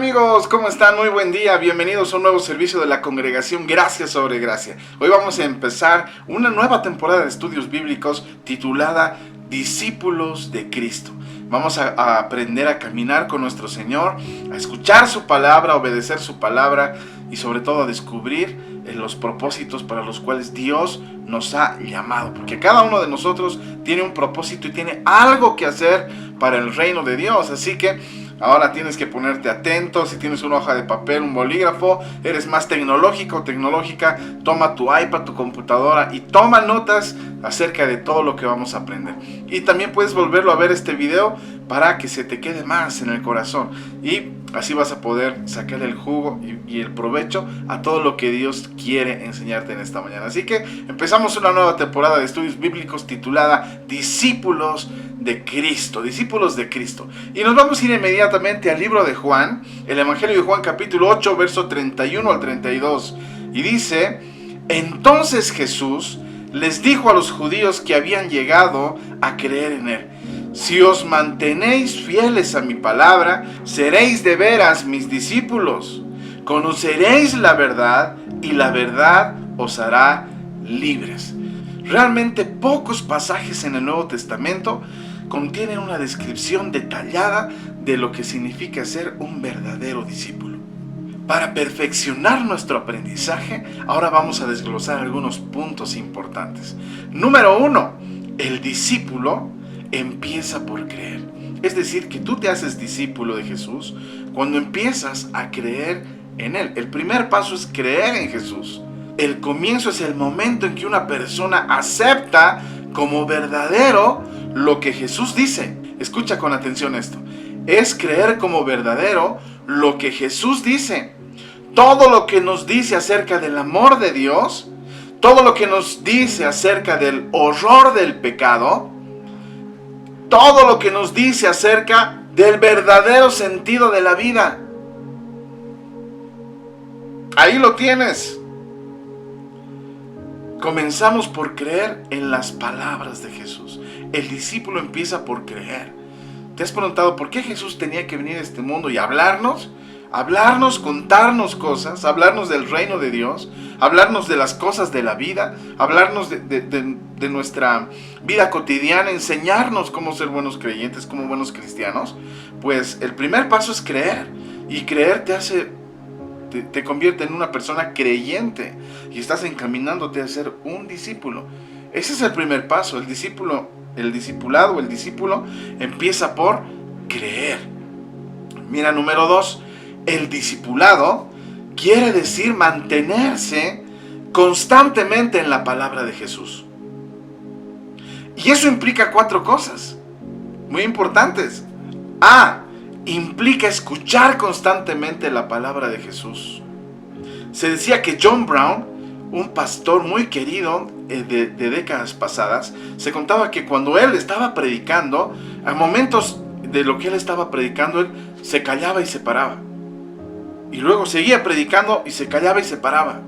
amigos? ¿Cómo están? Muy buen día, bienvenidos a un nuevo servicio de la congregación Gracia sobre Gracia. Hoy vamos a empezar una nueva temporada de estudios bíblicos titulada Discípulos de Cristo. Vamos a aprender a caminar con nuestro Señor, a escuchar su palabra, a obedecer su palabra y sobre todo a descubrir los propósitos para los cuales Dios nos ha llamado. Porque cada uno de nosotros tiene un propósito y tiene algo que hacer para el reino de Dios. Así que ahora tienes que ponerte atento. Si tienes una hoja de papel, un bolígrafo, eres más tecnológico o tecnológica, toma tu iPad, tu computadora y toma notas acerca de todo lo que vamos a aprender. Y también puedes volverlo a ver este video para que se te quede más en el corazón. Y así vas a poder sacar el jugo y el provecho a todo lo que Dios quiere enseñarte en esta mañana. Así que empezamos una nueva temporada de estudios bíblicos titulada Discípulos de Cristo. Discípulos de Cristo. Y nos vamos a ir inmediatamente al libro de Juan, el Evangelio de Juan capítulo 8, verso 31 al 32. Y dice: entonces Jesús les dijo a los judíos que habían llegado a creer en él: si os mantenéis fieles a mi palabra, seréis de veras mis discípulos. Conoceréis la verdad y la verdad os hará libres. Realmente pocos pasajes en el Nuevo Testamento contienen una descripción detallada de lo que significa ser un verdadero discípulo. Para perfeccionar nuestro aprendizaje, ahora vamos a desglosar algunos puntos importantes. Número 1, el discípulo empieza por creer. Es decir, que tú te haces discípulo de Jesús cuando empiezas a creer en Él. El primer paso es creer en Jesús. El comienzo es el momento en que una persona acepta como verdadero lo que Jesús dice. Escucha con atención esto. Es creer como verdadero lo que Jesús dice. Todo lo que nos dice acerca del amor de Dios, todo lo que nos dice acerca del horror del pecado, todo lo que nos dice acerca del verdadero sentido de la vida. Ahí lo tienes. Comenzamos por creer en las palabras de Jesús. El discípulo empieza por creer. ¿Te has preguntado por qué Jesús tenía que venir a este mundo y hablarnos? Hablarnos, contarnos cosas, hablarnos del reino de Dios, hablarnos de las cosas de la vida, hablarnos de nuestra vida cotidiana, enseñarnos cómo ser buenos creyentes, como buenos cristianos. Pues el primer paso es creer, y creer te convierte en una persona creyente y estás encaminándote a ser un discípulo. Ese es el primer paso. El discípulo empieza por creer. Mira, número 2, el discipulado quiere decir mantenerse constantemente en la palabra de Jesús. Y eso implica 4 cosas muy importantes. Implica escuchar constantemente la palabra de Jesús. Se decía que John Brown, un pastor muy querido de décadas pasadas, se contaba que cuando él estaba predicando, a momentos de lo que él estaba predicando, él se callaba y se paraba. Y luego seguía predicando y se callaba y se paraba.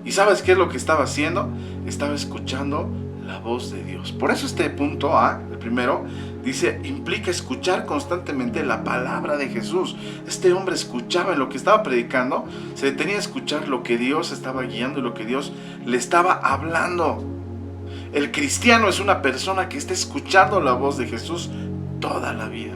¿Y sabes qué es lo que estaba haciendo? Estaba escuchando la voz de Dios. Por eso este punto A, el primero, dice, implica escuchar constantemente la palabra de Jesús. Este hombre escuchaba en lo que estaba predicando, se detenía a escuchar lo que Dios estaba guiando y lo que Dios le estaba hablando. El cristiano es una persona que está escuchando la voz de Jesús toda la vida.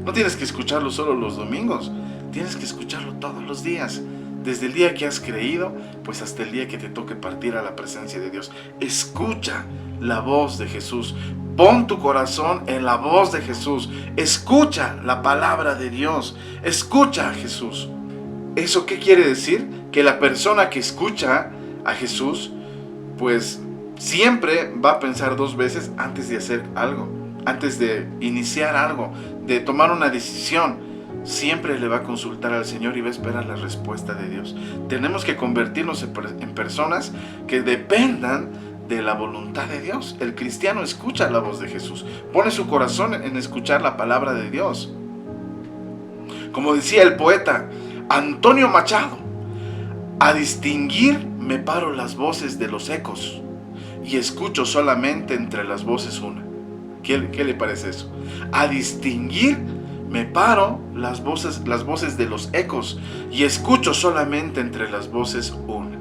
No tienes que escucharlo solo los domingos, tienes que escucharlo todos los días. Desde el día que has creído, pues hasta el día que te toque partir a la presencia de Dios. Escucha la voz de Jesús. Pon tu corazón en la voz de Jesús. Escucha la palabra de Dios. Escucha a Jesús. ¿Eso qué quiere decir? Que la persona que escucha a Jesús, pues siempre va a pensar 2 veces antes de hacer algo, antes de iniciar algo, de tomar una decisión. Siempre le va a consultar al Señor y va a esperar la respuesta de Dios. Tenemos que convertirnos en personas que dependan de la voluntad de Dios. El cristiano escucha la voz de Jesús, pone su corazón en escuchar la palabra de Dios. Como decía el poeta Antonio Machado, a distinguir me paro las voces de los ecos y escucho solamente entre las voces una. ¿Qué le parece eso? A distinguir Me paro las voces de los ecos y escucho solamente entre las voces una.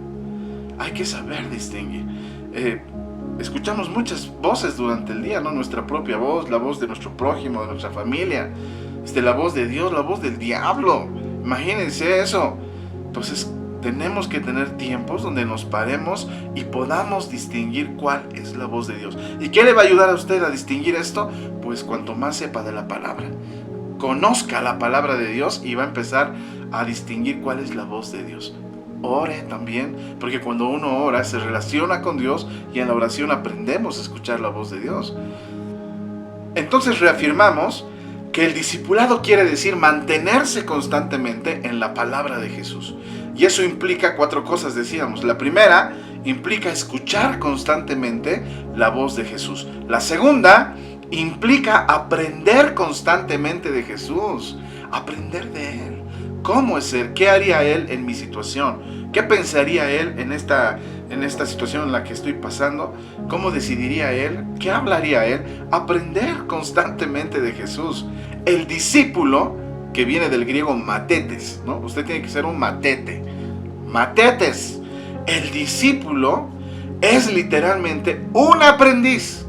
Hay que saber distinguir. Escuchamos muchas voces durante el día, ¿no? Nuestra propia voz, la voz de nuestro prójimo, de nuestra familia, la voz de Dios, la voz del diablo. Imagínense eso. Entonces tenemos que tener tiempos donde nos paremos y podamos distinguir cuál es la voz de Dios. ¿Y qué le va a ayudar a usted a distinguir esto? Pues cuanto más sepa de la palabra. Conozca la palabra de Dios y va a empezar a distinguir cuál es la voz de Dios. Ore también, porque cuando uno ora se relaciona con Dios y en la oración aprendemos a escuchar la voz de Dios. Entonces reafirmamos que el discipulado quiere decir mantenerse constantemente en la palabra de Jesús. Y eso implica 4 cosas, decíamos. La primera implica escuchar constantemente la voz de Jesús. La segunda implica aprender constantemente de Jesús, aprender de Él. ¿Cómo es Él? ¿Qué haría Él en mi situación? ¿Qué pensaría Él en esta situación en la que estoy pasando? ¿Cómo decidiría Él? ¿Qué hablaría Él? Aprender constantemente de Jesús. El discípulo, que viene del griego matetes, ¿no? Usted tiene que ser un matete. Matetes. El discípulo es literalmente un aprendiz.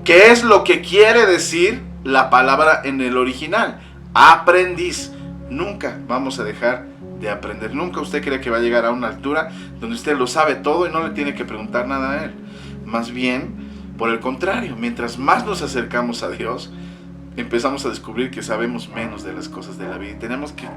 ¿Qué es lo que quiere decir la palabra en el original? Aprendiz. Nunca vamos a dejar de aprender. Nunca usted cree que va a llegar a una altura donde usted lo sabe todo y no le tiene que preguntar nada a Él. Más bien, por el contrario, mientras más nos acercamos a Dios, empezamos a descubrir que sabemos menos de las cosas de la vida y tenemos que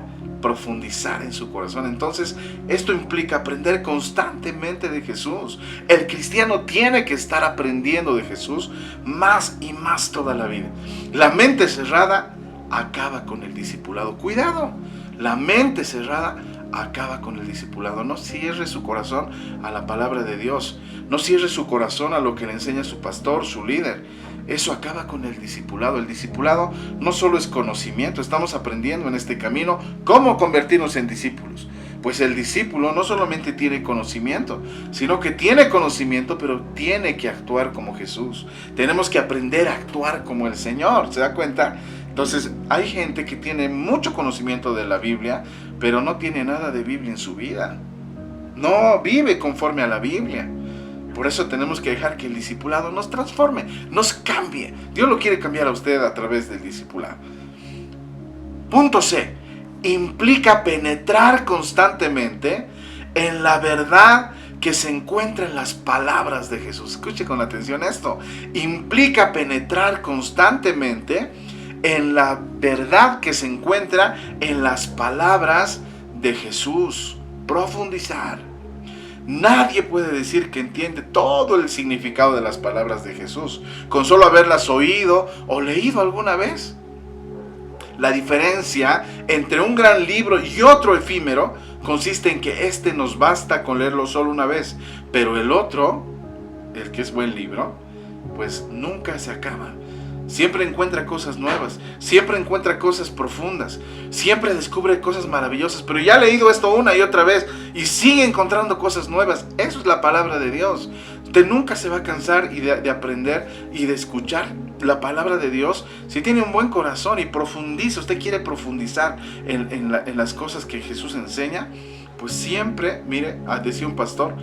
profundizar en su corazón. Entonces, esto implica aprender constantemente de Jesús. El cristiano tiene que estar aprendiendo de Jesús más y más toda la vida. La mente cerrada acaba con el discipulado. Cuidado, la mente cerrada acaba con el discipulado. No cierre su corazón a la palabra de Dios. No cierre su corazón a lo que le enseña su pastor, su líder. Eso acaba con el discipulado. El discipulado no solo es conocimiento, estamos aprendiendo en este camino cómo convertirnos en discípulos. Pues el discípulo no solamente tiene conocimiento, sino que tiene conocimiento, pero tiene que actuar como Jesús. Tenemos que aprender a actuar como el Señor, ¿se da cuenta? Entonces, hay gente que tiene mucho conocimiento de la Biblia, pero no tiene nada de Biblia en su vida. No vive conforme a la Biblia. Por eso tenemos que dejar que el discipulado nos transforme, nos cambie. Dios lo quiere cambiar a usted a través del discipulado. Punto C. Implica penetrar constantemente en la verdad que se encuentra en las palabras de Jesús. Escuche con atención esto. Implica penetrar constantemente en la verdad que se encuentra en las palabras de Jesús. Profundizar. Nadie puede decir que entiende todo el significado de las palabras de Jesús con solo haberlas oído o leído alguna vez. La diferencia entre un gran libro y otro efímero consiste en que este nos basta con leerlo solo una vez, pero el otro, el que es buen libro, pues nunca se acaba. Siempre encuentra cosas nuevas, siempre encuentra cosas profundas, siempre descubre cosas maravillosas, pero ya ha leído esto una y otra vez y sigue encontrando cosas nuevas. Eso es la palabra de Dios. Usted nunca se va a cansar de aprender y de escuchar la palabra de Dios si tiene un buen corazón y profundiza. Usted quiere profundizar en las cosas que Jesús enseña, pues siempre, mire, decía un pastor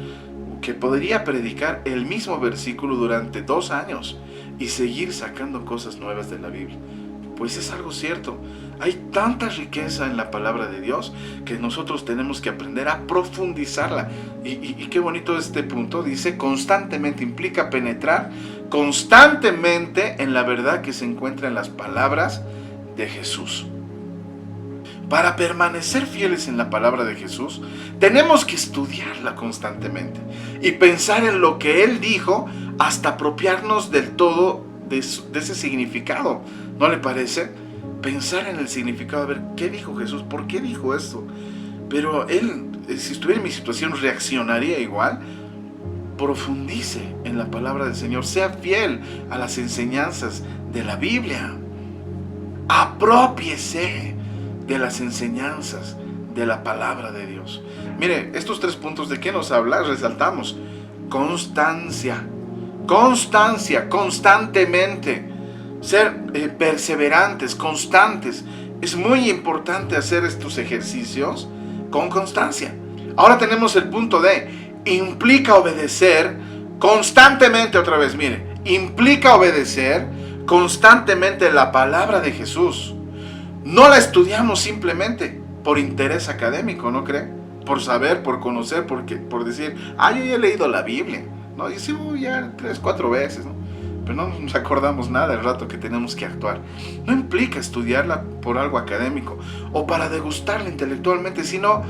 que podría predicar el mismo versículo durante 2 años y seguir sacando cosas nuevas de la Biblia. Pues es algo cierto. Hay tanta riqueza en la palabra de Dios que nosotros tenemos que aprender a profundizarla. Y qué bonito este punto. Dice constantemente, implica penetrar constantemente en la verdad que se encuentra en las palabras de Jesús. Para permanecer fieles en la palabra de Jesús, tenemos que estudiarla constantemente y pensar en lo que Él dijo hasta apropiarnos del todo de ese significado. ¿No le parece? Pensar en el significado, a ver, ¿qué dijo Jesús? ¿Por qué dijo esto? Pero Él, si estuviera en mi situación, ¿reaccionaría igual? Profundice en la palabra del Señor, sea fiel a las enseñanzas de la Biblia. Aprópiese de las enseñanzas de la palabra de Dios. Mire, estos 3 puntos, ¿de qué nos habla? Resaltamos constancia, constantemente, ser perseverantes, constantes Es muy importante hacer estos ejercicios con constancia. Ahora tenemos el punto D. Implica obedecer constantemente, otra vez, mire. Implica obedecer constantemente la palabra de Jesús. No la estudiamos simplemente por interés académico, ¿no cree? Por saber, por conocer, por decir, yo ya he leído la Biblia, ¿no? Y sí, ya 3, 4 veces, ¿no? Pero no nos acordamos nada del rato que tenemos que actuar. No implica estudiarla por algo académico o para degustarla intelectualmente, sino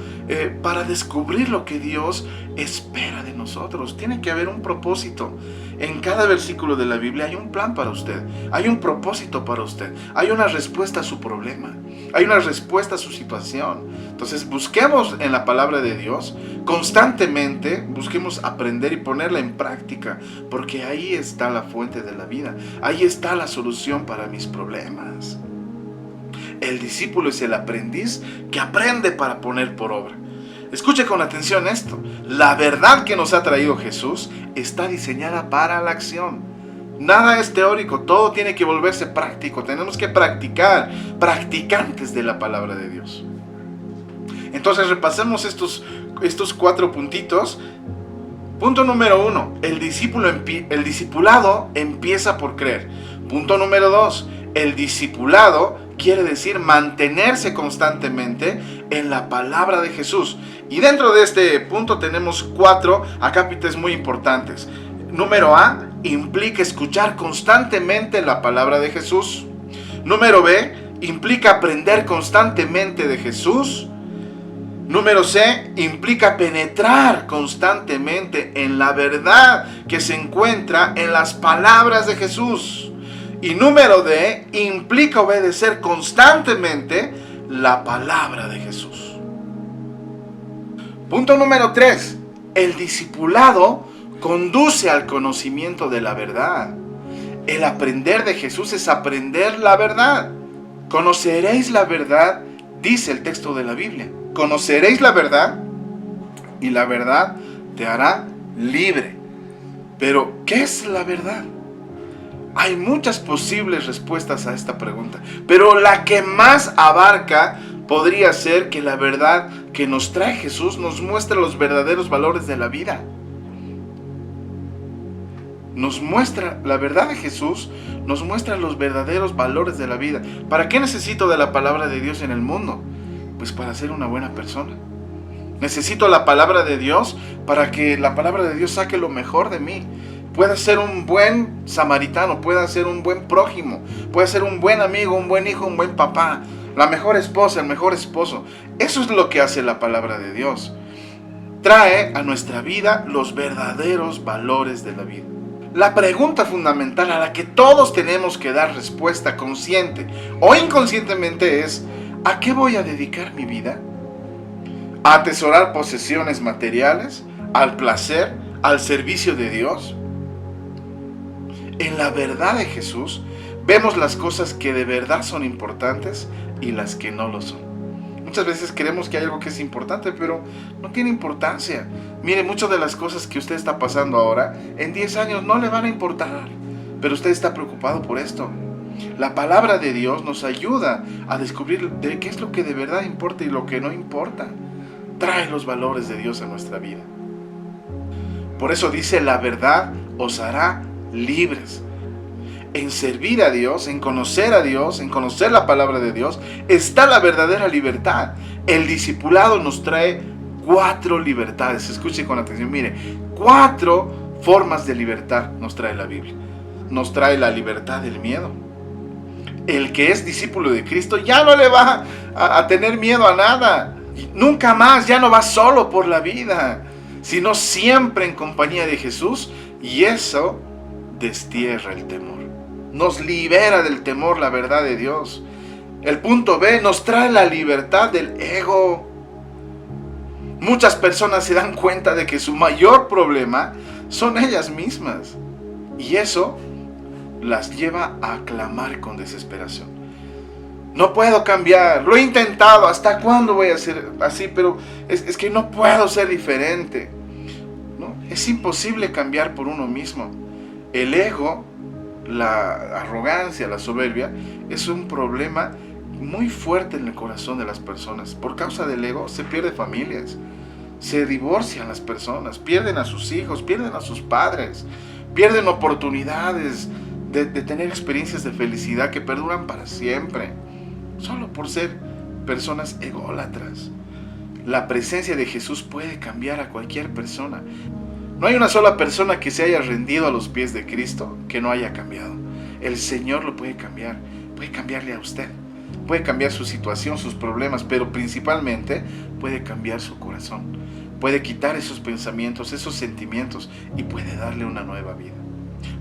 para descubrir lo que Dios espera de nosotros. Tiene que haber un propósito. En cada versículo de la Biblia hay un plan para usted, hay un propósito para usted, hay una respuesta a su problema, hay una respuesta a su situación. Entonces busquemos en la palabra de Dios constantemente, busquemos aprender y ponerla en práctica, porque ahí está la fuente de la vida, ahí está la solución para mis problemas. El discípulo es el aprendiz que aprende para poner por obra. Escuche con atención esto. La verdad que nos ha traído Jesús está diseñada para la acción. Nada es teórico, todo tiene que volverse práctico. Tenemos que practicar, practicantes de la palabra de Dios. Entonces repasemos estos 4 puntitos. Punto número 1, el discipulado empieza por creer. Punto número 2, el discipulado quiere decir mantenerse constantemente en la palabra de Jesús. Y dentro de este punto tenemos 4 acápites muy importantes. Número A, implica escuchar constantemente la palabra de Jesús. Número B, implica aprender constantemente de Jesús. Número C, implica penetrar constantemente en la verdad que se encuentra en las palabras de Jesús. Y número D, implica obedecer constantemente la palabra de Jesús. Punto número 3, el discipulado conduce al conocimiento de la verdad. El aprender de Jesús es aprender la verdad. Conoceréis la verdad, dice el texto de la Biblia. Conoceréis la verdad y la verdad te hará libre. Pero, ¿qué es la verdad? Hay muchas posibles respuestas a esta pregunta, pero la que más abarca podría ser que la verdad que nos trae Jesús nos muestra los verdaderos valores de la vida. La verdad de Jesús nos muestra los verdaderos valores de la vida. ¿Para qué necesito de la palabra de Dios en el mundo? Pues para ser una buena persona. Necesito la palabra de Dios para que la palabra de Dios saque lo mejor de mí. Pueda ser un buen samaritano, pueda ser un buen prójimo, pueda ser un buen amigo, un buen hijo, un buen papá, la mejor esposa, el mejor esposo. Eso es lo que hace la palabra de Dios. Trae a nuestra vida los verdaderos valores de la vida. La pregunta fundamental a la que todos tenemos que dar respuesta consciente o inconscientemente es: ¿a qué voy a dedicar mi vida? ¿A atesorar posesiones materiales? ¿Al placer? ¿Al servicio de Dios? En la verdad de Jesús vemos las cosas que de verdad son importantes y las que no lo son. Muchas veces creemos que hay algo que es importante, pero no tiene importancia. Mire, muchas de las cosas que usted está pasando ahora, en 10 años no le van a importar, pero usted está preocupado por esto. La palabra de Dios nos ayuda a descubrir de qué es lo que de verdad importa y lo que no importa. Trae los valores de Dios a nuestra vida. Por eso dice: la verdad os hará libres. En servir a Dios, en conocer a Dios, en conocer la palabra de Dios, está la verdadera libertad. El discipulado nos trae 4 libertades. Escuche con atención, mire, 4 formas de libertad nos trae la Biblia. Nos trae la libertad del miedo. El que es discípulo de Cristo ya no le va a tener miedo a nada. Nunca más, ya no va solo por la vida, sino siempre en compañía de Jesús, y eso destierra el temor. Nos libera del temor la verdad de Dios. El punto B nos trae la libertad del ego. Muchas personas se dan cuenta de que su mayor problema son ellas mismas, y eso las lleva a clamar con desesperación. No puedo cambiar, lo he intentado, ¿hasta cuándo voy a ser así? Pero es que no puedo ser diferente. ¿No? Es imposible cambiar por uno mismo. El ego, la arrogancia, la soberbia, es un problema muy fuerte en el corazón de las personas. Por causa del ego se pierden familias, se divorcian las personas, pierden a sus hijos, pierden a sus padres, pierden oportunidades de tener experiencias de felicidad que perduran para siempre, solo por ser personas ególatras. La presencia de Jesús puede cambiar a cualquier persona. No hay una sola persona que se haya rendido a los pies de Cristo que no haya cambiado. El Señor lo puede cambiarle a usted, puede cambiar su situación, sus problemas, pero principalmente puede cambiar su corazón, puede quitar esos pensamientos, esos sentimientos y puede darle una nueva vida.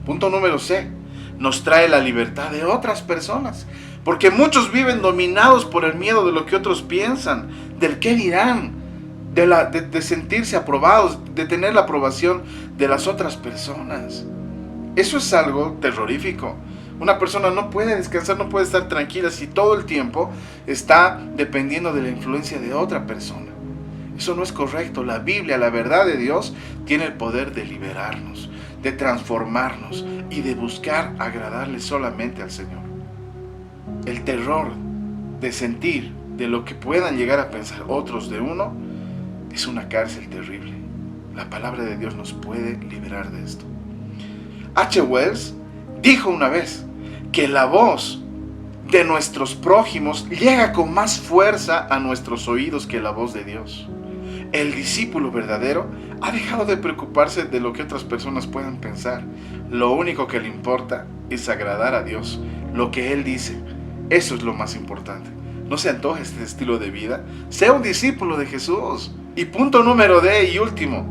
Punto número C, nos trae la libertad de otras personas, porque muchos viven dominados por el miedo de lo que otros piensan, del qué dirán, de sentirse aprobados, de tener la aprobación de las otras personas. Eso es algo terrorífico. Una persona no puede descansar, no puede estar tranquila si todo el tiempo está dependiendo de la influencia de otra persona. Eso no es correcto. La Biblia, la verdad de Dios, tiene el poder de liberarnos, de transformarnos y de buscar agradarle solamente al Señor. El terror de sentir de lo que puedan llegar a pensar otros de uno es una cárcel terrible. La palabra de Dios nos puede liberar de esto. H. Wells dijo una vez que la voz de nuestros prójimos llega con más fuerza a nuestros oídos que la voz de Dios. El discípulo verdadero ha dejado de preocuparse de lo que otras personas puedan pensar. Lo único que le importa es agradar a Dios. Lo que Él dice, eso es lo más importante. No se antoje este estilo de vida. Sea un discípulo de Jesús. Y punto número D y último,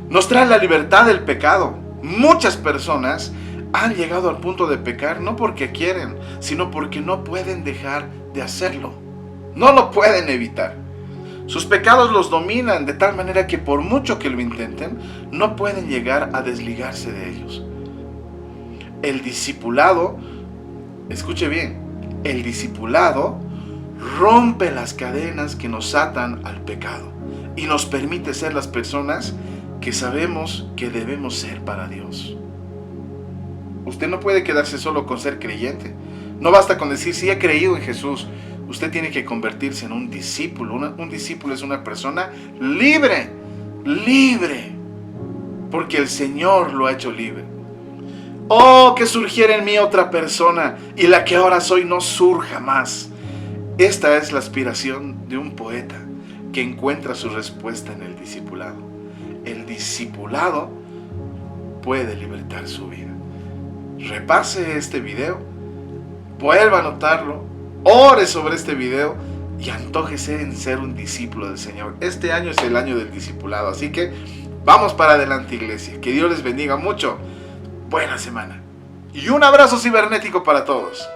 nos trae la libertad del pecado. Muchas personas han llegado al punto de pecar no porque quieren, sino porque no pueden dejar de hacerlo. No lo pueden evitar. Sus pecados los dominan de tal manera que por mucho que lo intenten, no pueden llegar a desligarse de ellos. El discipulado, escuche bien, el discipulado rompe las cadenas que nos atan al pecado y nos permite ser las personas que sabemos que debemos ser para Dios. Usted no puede quedarse solo con ser creyente. No basta con decir, sí he creído en Jesús. Usted tiene que convertirse en un discípulo. Un discípulo es una persona libre, libre, porque el Señor lo ha hecho libre. Oh, que surgiera en mí otra persona y la que ahora soy no surja más. Esta es la aspiración de un poeta que encuentra su respuesta en el discipulado. El discipulado puede libertar su vida. Repase este video, vuelva a anotarlo, ore sobre este video y antójese en ser un discípulo del Señor. Este año es el año del discipulado, así que vamos para adelante, iglesia. Que Dios les bendiga mucho. Buena semana y un abrazo cibernético para todos.